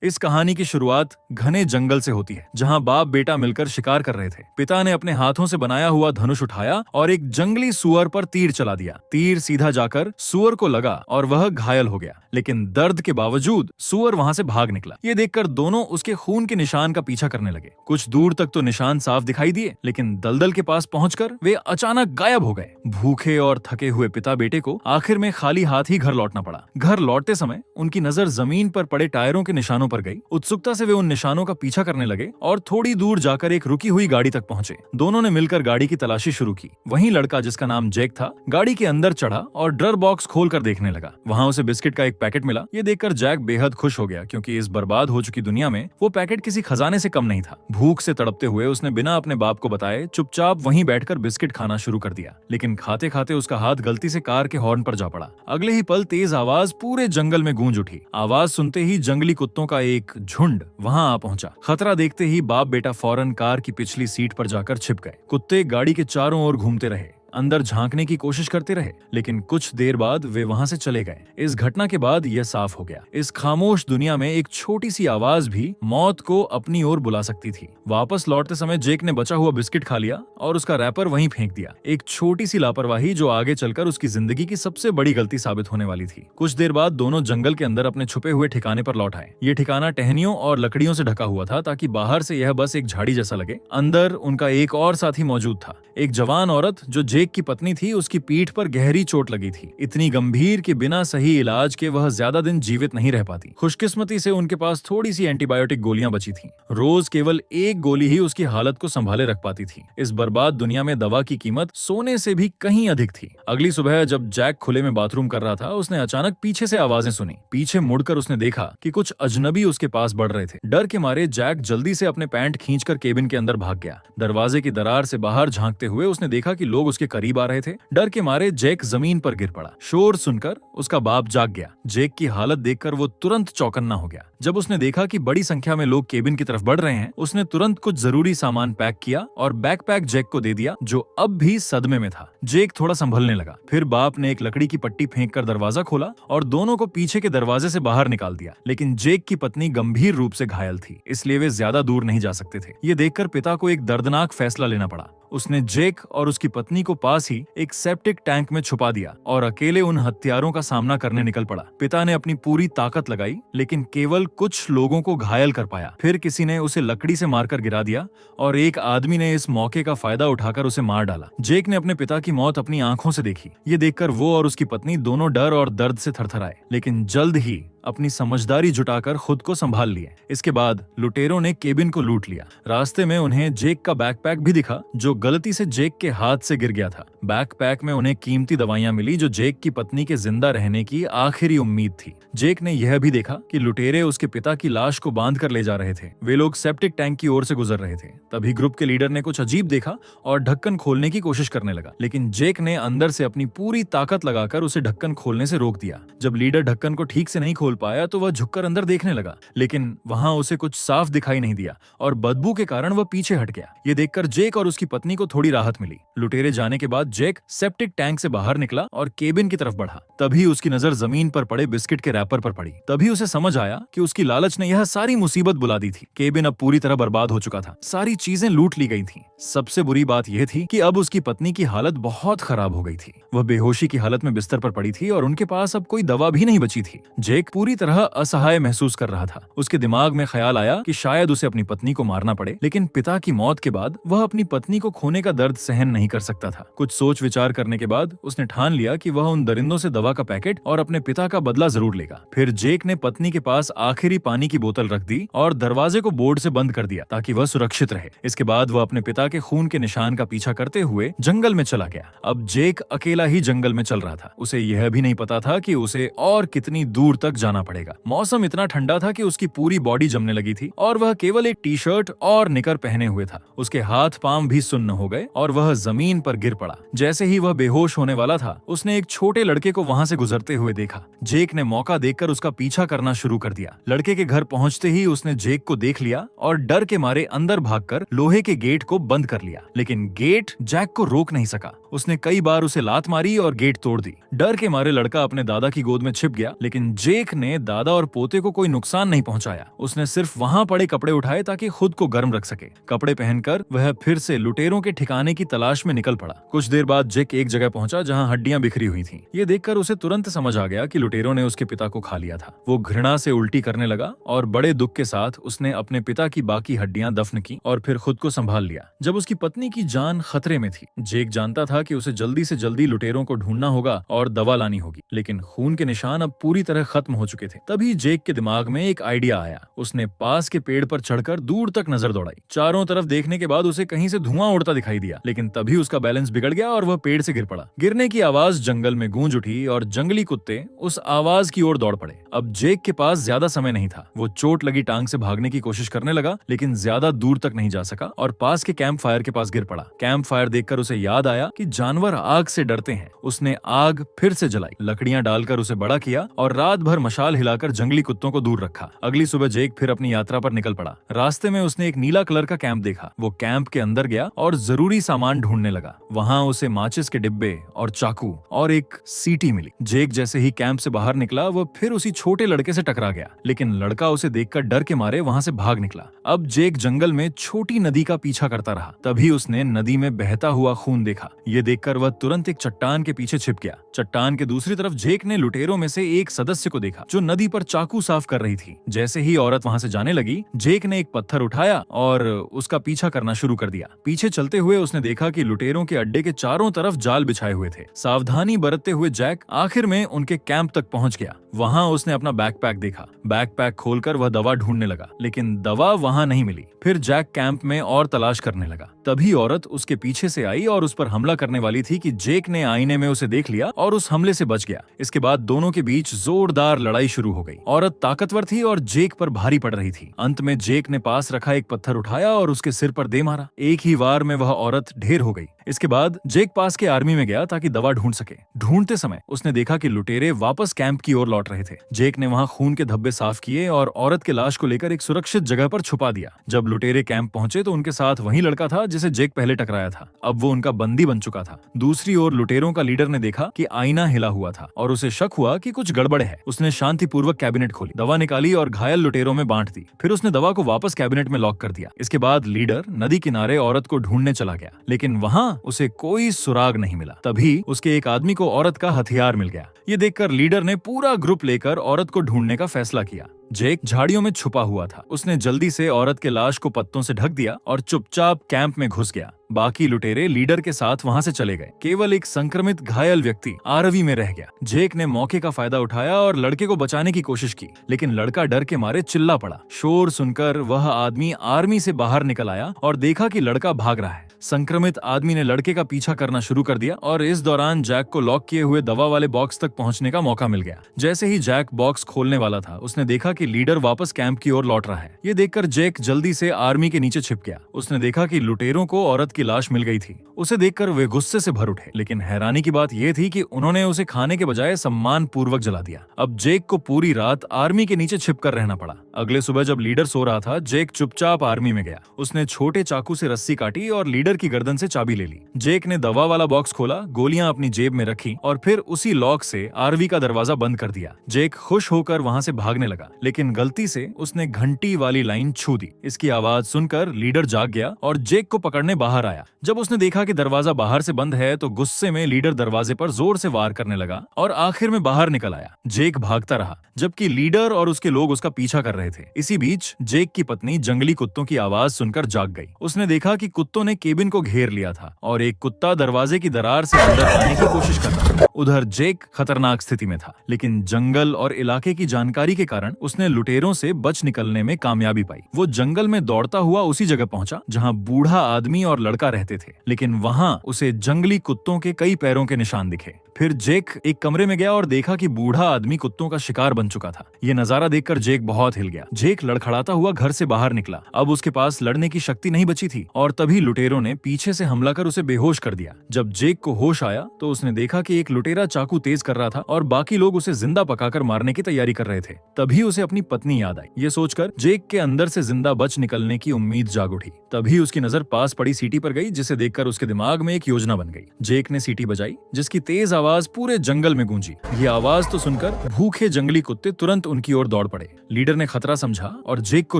इस कहानी की शुरुआत घने जंगल से होती है, जहां बाप बेटा मिलकर शिकार कर रहे थे। पिता ने अपने हाथों से बनाया हुआ धनुष उठाया और एक जंगली सुअर पर तीर चला दिया। तीर सीधा जाकर सुअर को लगा और वह घायल हो गया, लेकिन दर्द के बावजूद सुअर वहां से भाग निकला। ये देखकर दोनों उसके खून के निशान का पीछा करने लगे। कुछ दूर तक तो निशान साफ दिखाई दिए, लेकिन दलदल के पास पहुंचकर वे अचानक गायब हो गए। भूखे और थके हुए पिता बेटे को आखिर में खाली हाथ ही घर लौटना पड़ा। घर लौटते समय उनकी नजर जमीन पर पड़े टायरों के निशानों पर गई। उत्सुकता से वे उन निशानों का पीछा करने लगे और थोड़ी दूर जाकर एक रुकी हुई गाड़ी तक पहुंचे। दोनों ने मिलकर गाड़ी की तलाशी शुरू की। वहीं लड़का, जिसका नाम जैक था, गाड़ी के अंदर चढ़ा और ड्रर बॉक्स खोलकर देखने लगा। वहां उसे बिस्किट का एक पैकेट मिला। ये देखकर जैक बेहद खुश हो गया, क्योंकि इस बर्बाद हो चुकी दुनिया में वो पैकेट किसी खजाने से कम नहीं था। भूख से तड़पते हुए उसने बिना अपने बाप को बताए चुपचाप वहीं बैठकर बिस्किट खाना शुरू कर दिया। लेकिन खाते खाते उसका हाथ गलती से कार के हॉर्न पर जा पड़ा। अगले ही पल तेज आवाज पूरे जंगल में गूंज उठी। आवाज सुनते ही जंगली कुत्तों का एक झुंड वहां आ पहुंचा। खतरा देखते ही बाप बेटा फौरन कार की पिछली सीट पर जाकर छिप गए। कुत्ते गाड़ी के चारों ओर घूमते रहे, अंदर झांकने की कोशिश करते रहे, लेकिन कुछ देर बाद वे वहां से चले गए। इस घटना के बाद यह साफ हो गया, इस खामोश दुनिया में एक छोटी सी आवाज भी मौत को अपनी ओर बुला सकती थी। वापस लौटते समय जेक ने बचा हुआ बिस्किट खा लिया और उसका रैपर वहीं फेंक दिया। एक छोटी सी लापरवाही जो आगे चलकर उसकी जिंदगी की सबसे बड़ी गलती साबित होने वाली थी। कुछ देर बाद दोनों जंगल के अंदर अपने छुपे हुए ठिकाने पर लौट आए। ये ठिकाना टहनियों और लकड़ियों से ढका हुआ था, ताकि बाहर से यह बस एक झाड़ी जैसा लगे। अंदर उनका एक और साथी मौजूद था, एक जवान औरत जो जेक की पत्नी थी। उसकी पीठ पर गहरी चोट लगी थी, इतनी गंभीर कि बिना सही इलाज के वह ज्यादा दिन जीवित नहीं रह पाती। खुशकिस्मती से उनके पास थोड़ी सी एंटीबायोटिक गोलियां बची थीं। रोज केवल एक गोली ही उसकी हालत को संभाले रख पाती थी। इस बर्बाद दुनिया में दवा की कीमत सोने से भी कहीं अधिक थी। अगली सुबह जब जैक खुले में बाथरूम कर रहा था, उसने अचानक पीछे से आवाजें सुनी। पीछे मुड़कर उसने देखा कि कुछ अजनबी उसके पास बढ़ रहे थे। डर के मारे जैक जल्दी से अपने पैंट खींचकर केबिन के अंदर भाग गया। दरवाजे की दरार से बाहर झांकते हुए उसने देखा कि लोग उसके करीब आ रहे थे। डर के मारे जैक जमीन पर गिर पड़ा। शोर सुनकर उसका बाप जाग गया। जैक की हालत देखकर वो तुरंत चौकन्ना हो गया। जब उसने देखा कि बड़ी संख्या में लोग केबिन की तरफ बढ़ रहे हैं, उसने तुरंत कुछ जरूरी सामान पैक किया और बैकपैक जैक को दे दिया, जो अब भी सदमे में था। जैक थोड़ा संभलने लगा। फिर बाप ने एक लकड़ी की पट्टी फेंककर दरवाजा खोला और दोनों को पीछे के दरवाजे से बाहर निकाल दिया। लेकिन जैक की पत्नी गंभीर रूप से घायल थी, इसलिए वे ज्यादा दूर नहीं जा सकते थे। ये देखकर पिता को एक दर्दनाक फैसला लेना पड़ा। उसने जैक और उसकी पत्नी को पास ही एक सेप्टिक टैंक में छुपा दिया और अकेले उन हत्यारों का सामना करने निकल पड़ा। पिता ने अपनी पूरी ताकत लगाई, लेकिन केवल कुछ लोगों को घायल कर पाया। फिर किसी ने उसे लकड़ी से मारकर गिरा दिया और एक आदमी ने इस मौके का फायदा उठाकर उसे मार डाला। जैक ने अपने पिता की मौत अपनी आंखों से देखी। ये देखकर वो और उसकी पत्नी दोनों डर और दर्द से थरथराए, लेकिन जल्द ही अपनी समझदारी जुटाकर खुद को संभाल लिए। इसके बाद लुटेरों ने केबिन को लूट लिया। रास्ते में उन्हें जैक का बैकपैक भी दिखा, जो गलती से जैक के हाथ से गिर गया था। बैकपैक में उन्हें कीमती दवाइयां मिली, जो जैक की पत्नी के जिंदा रहने की आखिरी उम्मीद थी। जैक ने यह भी देखा कि लुटेरे उसके पिता की लाश को बांध कर ले जा रहे थे। वे लोग सेप्टिक टैंक की ओर से गुजर रहे थे। तभी ग्रुप के लीडर ने कुछ अजीब देखा और ढक्कन खोलने की कोशिश करने लगा, लेकिन जैक ने अंदर से अपनी पूरी ताकत लगाकर उसे ढक्कन खोलने से रोक दिया। जब लीडर ढक्कन को ठीक से नहीं खोल पाया तो वह झुककर अंदर देखने लगा, लेकिन वहां उसे कुछ साफ दिखाई नहीं दिया और बदबू के कारण वह पीछे हट गया। ये देखकर जैक और उसकी पत्नी को थोड़ी राहत मिली। लुटेरे जाने के बाद जैक सेप्टिक टैंक से बाहर निकला और केबिन की तरफ बढ़ा। तभी उसकी नजर जमीन पर पड़े बिस्किट के रैपर पर पड़ी। तभी उसे समझ आया कि उसकी लालच ने यह सारी मुसीबत बुला दी थी। केबिन अब पूरी तरह बर्बाद हो चुका था। सारी चीजें लूट ली गई थीं। सबसे बुरी बात यह थी कि अब उसकी पत्नी की हालत बहुत खराब हो गई थी। वह बेहोशी की हालत में बिस्तर पर पड़ी थी और उनके पास अब कोई दवा भी नहीं बची थी। जैक पूरी तरह असहाय महसूस कर रहा था। उसके दिमाग में ख्याल आया कि शायद उसे अपनी पत्नी को मारना पड़े, लेकिन पिता की मौत के बाद वह अपनी पत्नी को खोने का दर्द सहन नहीं कर सकता था। कुछ सोच विचार करने के बाद उसने ठान लिया कि वह उन दरिंदों से दवा का पैकेट और अपने पिता का बदला जरूर लेगा। फिर जैक ने पत्नी के पास आखिरी पानी की बोतल रख दी और दरवाजे को बोर्ड से बंद कर दिया, ताकि वह सुरक्षित रहे। इसके बाद वह अपने पिता के खून के निशान का पीछा करते हुए जंगल में चला गया। अब जैक अकेला ही जंगल में चल रहा था। उसे यह भी नहीं पता था कि उसे और कितनी दूर तक जाना पड़ेगा। मौसम इतना ठंडा था कि उसकी पूरी बॉडी जमने लगी थी और वह केवल एक टी शर्ट और निकर पहने हुए था। उसके हाथ पांव भी सुन्न हो गए और वह जमीन पर गिर पड़ा। जैसे ही वह बेहोश होने वाला था, उसने एक छोटे लड़के को वहां से गुजरते हुए देखा। जैक ने मौका देखकर उसका पीछा करना शुरू कर दिया। लड़के के घर पहुंचते ही उसने जैक को देख लिया और डर के मारे अंदर भागकर लोहे के गेट को बंद कर लिया, लेकिन गेट जैक को रोक नहीं सका। उसने कई बार उसे लात मारी और गेट तोड़ दी। डर के मारे लड़का अपने दादा की गोद में छिप गया, लेकिन जैक ने दादा और पोते को कोई नुकसान नहीं पहुंचाया। उसने सिर्फ वहां पड़े कपड़े उठाए ताकि खुद को गर्म रख सके। कपड़े पहनकर वह फिर से लुटेरों के ठिकाने की तलाश में निकल पड़ा। कुछ देर बाद जैक एक जगह पहुंचा जहां हड्डियां बिखरी हुई थीं। ये देखकर उसे तुरंत समझ आ गया कि लुटेरों ने उसके पिता को खा लिया था। वो घृणा से उल्टी करने लगा और बड़े दुख के साथ उसने अपने पिता की बाकी हड्डियां दफन की और फिर खुद को संभाल लिया। जब उसकी पत्नी की जान खतरे में थी, जैक जानता था कि उसे जल्दी से जल्दी लुटेरों को ढूंढना होगा और दवा लानी होगी, लेकिन खून के निशान अब पूरी तरह खत्म हो चुके थे। तभी जैक के दिमाग में एक आइडिया आया। उसने पास के पेड़ पर चढ़कर दूर तक नजर दौड़ाई। चारों तरफ देखने के बाद उसे कहीं से धुआं उड़ता दिखाई दिया, लेकिन तभी उसका बैलेंस बिगड़ गया और वह पेड़ से गिर पड़ा। गिरने की आवाज जंगल में गूंज उठी और जंगली कुत्ते उस आवाज की ओर दौड़ पड़े। अब जैक के पास ज्यादा समय नहीं था। वो चोट लगी टांग से भागने की कोशिश करने लगा, लेकिन ज्यादा दूर तक नहीं जा सका और पास के कैंप फायर के पास गिर पड़ा। कैंप फायर देखकर उसे याद आया कि जानवर आग से डरते हैं। उसने आग फिर से जलाई, लकड़ियां डालकर उसे बड़ा किया और रात भर मशाल हिलाकर जंगली कुत्तों को दूर रखा। अगली सुबह जैक फिर अपनी यात्रा पर निकल पड़ा। रास्ते में उसने एक नीला कलर का कैंप देखा। वो कैंप के अंदर गया और जरूरी सामान ढूंढने लगा। वहां उसे माचिस के डिब्बे और चाकू और एक सीटी मिली। जैक जैसे ही कैंप से बाहर निकला, वो फिर उसी छोटे लड़के से टकरा गया, लेकिन लड़का उसे देखकर डर के मारे वहां से भाग निकला। अब जैक जंगल में छोटी नदी का पीछा करता रहा। तभी उसने नदी में बहता हुआ खून देखा। ये देखकर वह तुरंत एक चट्टान के पीछे छिप गया। चट्टान के दूसरी तरफ जैक ने लुटेरों में से एक सदस्य को देखा जो नदी पर चाकू साफ कर रही थी। जैसे ही औरत वहां से जाने लगी, जैक ने एक पत्थर उठाया और उसका पीछा करना शुरू कर दिया। पीछे चलते हुए उसने देखा कि लुटेरों के अड्डे के चारों तरफ जाल बिछाए हुए थे। सावधानी बरतते हुए जैक आखिर में उनके कैंप तक पहुंच गया। वहां उसने अपना बैकपैक देखा। बैकपैक खोलकर वह दवा ढूंढने लगा, लेकिन दवा वहां नहीं मिली। फिर जैक कैंप में और तलाश करने लगा। तभी औरत उसके पीछे से आई और उस पर हमला करने वाली थी कि जैक ने आईने में उसे देख लिया और उस हमले से बच गया। इसके बाद दोनों के बीच जोरदार लड़ाई शुरू हो गई। औरत ताकतवर थी और जैक पर भारी पड़ रही थी। अंत में जैक ने पास रखा एक पत्थर उठाया और उसके सिर पर दे मारा। एक ही वार में वह औरत ढेर हो गई। इसके बाद जैक पास के आर्मी में गया ताकि दवा ढूंढ सके। ढूंढते समय उसने देखा कि लुटेरे वापस कैंप की ओर लौट रहे थे। जैक ने वहां खून के धब्बे साफ किए और औरत के लाश को लेकर एक सुरक्षित जगह पर छुपा दिया। जब लुटेरे कैंप पहुंचे तो उनके साथ वही लड़का था जिसे जैक पहले टकराया था। अब वो उनका बंदी बन चुका था। दूसरी ओर लुटेरों का लीडर ने देखा कि आईना हिला हुआ था और उसे शक हुआ कि कुछ गड़बड़ है। उसने शांतिपूर्वक कैबिनेट खोली, दवा निकाली और घायल लुटेरों में बांट दी। फिर उसने दवा को वापस कैबिनेट में लॉक कर दिया। इसके बाद लीडर नदी किनारे औरत को ढूंढने चला गया, लेकिन वहां उसे कोई सुराग नहीं मिला। तभी उसके एक आदमी को औरत का हथियार मिल गया। ये देखकर लीडर ने पूरा ग्रुप लेकर औरत को ढूंढने का फैसला किया। जैक झाड़ियों में छुपा हुआ था। उसने जल्दी से औरत के लाश को पत्तों से ढक दिया और चुपचाप कैंप में घुस गया। बाकी लुटेरे लीडर के साथ वहां से चले गए। केवल एक संक्रमित घायल व्यक्ति आरवी में रह गया। जैक ने मौके का फायदा उठाया और लड़के को बचाने की कोशिश की, लेकिन लड़का डर के मारे चिल्ला पड़ा। शोर सुनकर वह आदमी आर्मी से बाहर निकल आया और देखा कि लड़का भाग रहा है। संक्रमित आदमी ने लड़के का पीछा करना शुरू कर दिया और इस दौरान जैक को लॉक किए हुए दवा वाले बॉक्स तक पहुंचने का मौका मिल गया। जैसे ही जैक बॉक्स खोलने वाला था, उसने देखा कि लीडर वापस कैंप की ओर लौट रहा है। ये देखकर जैक जल्दी से आर्मी के नीचे छिप गया। उसने देखा कि लुटेरों को औरत की लाश मिल गई थी। उसे देखकर वे गुस्से से भर उठे, लेकिन हैरानी की बात यह थी कि उन्होंने उसे खाने के बजाय सम्मान पूर्वक जला दिया। अब जैक को पूरी रात आर्मी के नीचे छिपकर रहना पड़ा। अगले सुबह जब लीडर सो रहा था, जैक चुपचाप आर्मी में गया। उसने छोटे चाकू से रस्सी काटी और लीडर की गर्दन से चाबी ले ली। जैक ने दवा वाला बॉक्स खोला, गोलियां अपनी जेब में रखी और फिर उसी लॉक से आरवी का दरवाजा बंद कर दिया। जैक खुश होकर वहां से भागने लगा, लेकिन गलती से उसने घंटी वाली लाइन छू दी। इसकी आवाज सुनकर लीडर जाग गया और जैक को पकड़ने बाहर आया। जब उसने देखा कि दरवाजा बाहर से बंद है तो गुस्से में लीडर दरवाजे पर जोर से वार करने लगा और आखिर में बाहर निकल आया। जैक भागता रहा जबकि लीडर और उसके लोग उसका पीछा कर रहे थे। इसी बीच जैक की पत्नी जंगली कुत्तों की आवाज सुनकर जाग गई। उसने देखा कि कुत्तों ने केबिन को घेर लिया था और एक कुत्ता दरवाजे की दरार से अंदर आने की कोशिश कर रहा था। उधर जैक खतरनाक स्थिति में था, लेकिन जंगल और इलाके की जानकारी के कारण उसने लुटेरों से बच निकलने में कामयाबी पाई। वो जंगल में दौड़ता हुआ उसी जगह पहुंचा जहां बूढ़ा आदमी और लड़का रहते थे, लेकिन वहां उसे जंगली कुत्तों के कई पैरों के निशान दिखे। फिर जैक एक कमरे में गया और देखा कि बूढ़ा आदमी कुत्तों का शिकार बन चुका था। ये नजारा देखकर जैक बहुत हिल गया। जैक लड़खड़ाता हुआ घर से बाहर निकला। अब उसके पास लड़ने की शक्ति नहीं बची थी और तभी लुटेरों ने पीछे से हमला कर उसे बेहोश कर दिया। जब जैक को होश आया तो उसने देखा कि एक लुटेरा चाकू तेज कर रहा था और बाकी लोग उसे जिंदा पकाकर मारने की तैयारी कर रहे थे। तभी उसे अपनी पत्नी याद आई। ये सोचकर जेक के अंदर से जिंदा बच निकलने की उम्मीद जाग उठी। तभी उसकी नजर पास पड़ी सीटी पर गई, जिसे देखकर उसके दिमाग में एक योजना बन गई। जेक ने सीटी बजाई, जिसकी तेज आवाज पूरे जंगल में गूंजी। ये आवाज तो सुनकर भूखे जंगली कुत्ते तुरंत उनकी ओर दौड़ पड़े। लीडर ने खतरा समझा और जेक को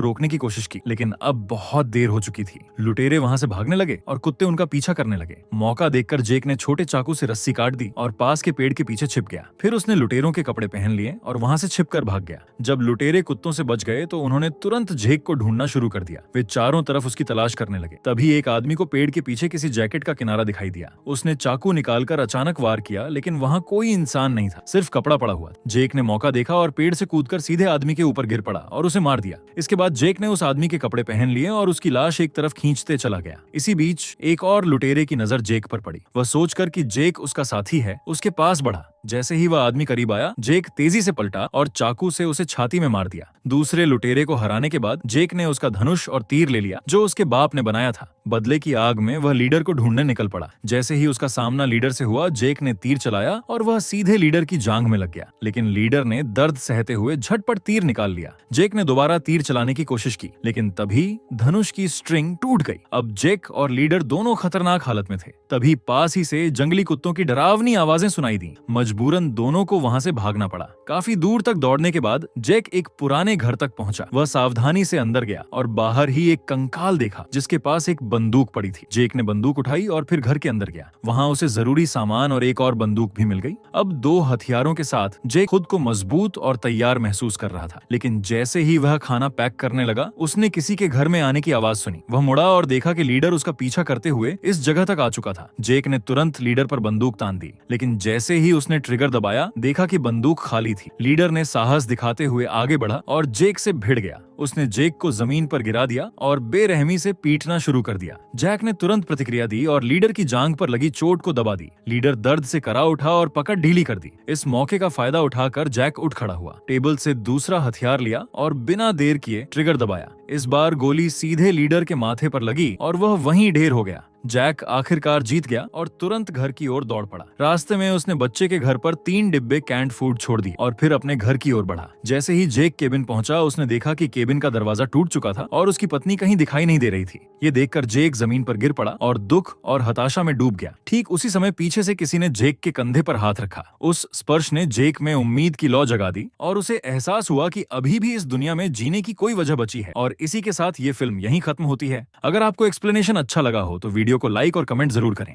रोकने की कोशिश की, लेकिन अब बहुत देर हो चुकी थी। लुटेरे वहां से भागने लगे और कुत्ते उनका पीछा करने लगे। मौका देखकर जेक ने छोटे चाकू से रस्सी काट दी और पास के पेड़ के पीछे छिप गया। फिर उसने लुटेरों के कपड़े पहन लिए और वहां से छिपकर भाग गया। जब लुटेरे कुत्तों से बच गए तो उन्होंने तुरंत जेक को ढूंढना शुरू कर दिया। वे चारों तरफ उसकी तलाश करने लगे। तभी एक आदमी को पेड़ के पीछे किसी जैकेट का किनारा दिखाई दिया। उसने चाकू निकालकर अचानक वार किया, लेकिन वहां कोई इंसान नहीं था, सिर्फ कपड़ा पड़ा हुआ। जेक ने मौका देखा और पेड़ से कूदकर सीधे आदमी के ऊपर गिर पड़ा और उसे मार दिया। इसके बाद जेक ने उस आदमी के कपड़े पहन लिए और उसकी लाश एक तरफ खींचते चला गया। इसी बीच एक और लुटेरे की नजर जेक पर पड़ी। वह सोचकर कि जेक उसका साथी है, उसके पास बढ़ा। जैसे ही वह आदमी करीब आया, जेक तेजी से पलटा और चाकू से उसे छाती में मार दिया। दूसरे लुटेरे को हराने के बाद जेक ने उसका धनुष और तीर ले लिया, जो उसके बाप ने बनाया था। बदले की आग में वह लीडर को ढूंढने निकल पड़ा। जैसे ही उसका सामना लीडर से हुआ, जेक ने तीर चलाया और वह सीधे लीडर की जांघ में लग गया। लेकिन लीडर ने दर्द सहते हुए झटपट तीर निकाल लिया। जेक ने दोबारा तीर चलाने की कोशिश की, लेकिन तभी धनुष की स्ट्रिंग टूट गई। अब जेक और लीडर दोनों खतरनाक हालत में थे। तभी पास ही से जंगली कुत्तों की डरावनी आवाजें सुनाई दी। मजबूरन दोनों को वहां से भागना पड़ा। काफी दूर तक दौड़ने के बाद जेक एक पुराने घर तक पहुंचा। वह सावधानी से अंदर गया और बाहर ही एक कंकाल देखा, जिसके पास एक बंदूक पड़ी थी। जेक ने बंदूक उठाई और फिर घर के अंदर गया। वहां उसे जरूरी सामान और एक और बंदूक भी मिल गई। अब 2 हथियारों के साथ जेक खुद को मजबूत और तैयार महसूस कर रहा था। लेकिन जैसे ही वह खाना पैक करने लगा, उसने किसी के घर में आने की आवाज सुनी। वह मुड़ा और देखा कि लीडर उसका पीछा करते हुए इस जगह तक आ चुका था। जेक ने तुरंत लीडर पर बंदूक तान दी, लेकिन जैसे ही उसने ट्रिगर दबाया, देखा कि बंदूक खाली थी। लीडर ने साहस दिखाते हुए आगे बढ़ा और जेक से भिड़ गया। उसने जेक को जमीन पर गिरा दिया और बेरहमी से पीटना शुरू कर दिया। जैक ने तुरंत प्रतिक्रिया दी और लीडर की जांघ पर लगी चोट को दबा दी। लीडर दर्द से करा उठा और पकड़ ढीली कर दी। इस मौके का फायदा उठाकर जैक उठ खड़ा हुआ, टेबल से दूसरा हथियार लिया और बिना देर किए ट्रिगर दबाया। इस बार गोली सीधे लीडर के माथे पर लगी और वह वहीं ढेर हो गया। जैक आखिरकार जीत गया और तुरंत घर की ओर दौड़ पड़ा। रास्ते में उसने बच्चे के घर पर 3 डिब्बे कैंड फूड छोड़ दी और फिर अपने घर की ओर बढ़ा। जैसे ही जेक केबिन पहुंचा, उसने देखा कि केबिन का दरवाजा टूट चुका था और उसकी पत्नी कहीं दिखाई नहीं दे रही थी। ये देखकर जेक जमीन पर गिर पड़ा और दुख और हताशा में डूब गया। ठीक उसी समय पीछे से किसी ने जेक के कंधे पर हाथ रखा। उस स्पर्श ने जेक में उम्मीद की लौ जगा दी और उसे एहसास हुआ कि अभी भी इस दुनिया में जीने की कोई वजह बची है। और इसी के साथ ये फिल्म यहीं खत्म होती है। अगर आपको एक्सप्लेनेशन अच्छा लगा हो तो वीडियो को लाइक और कमेंट जरूर करें।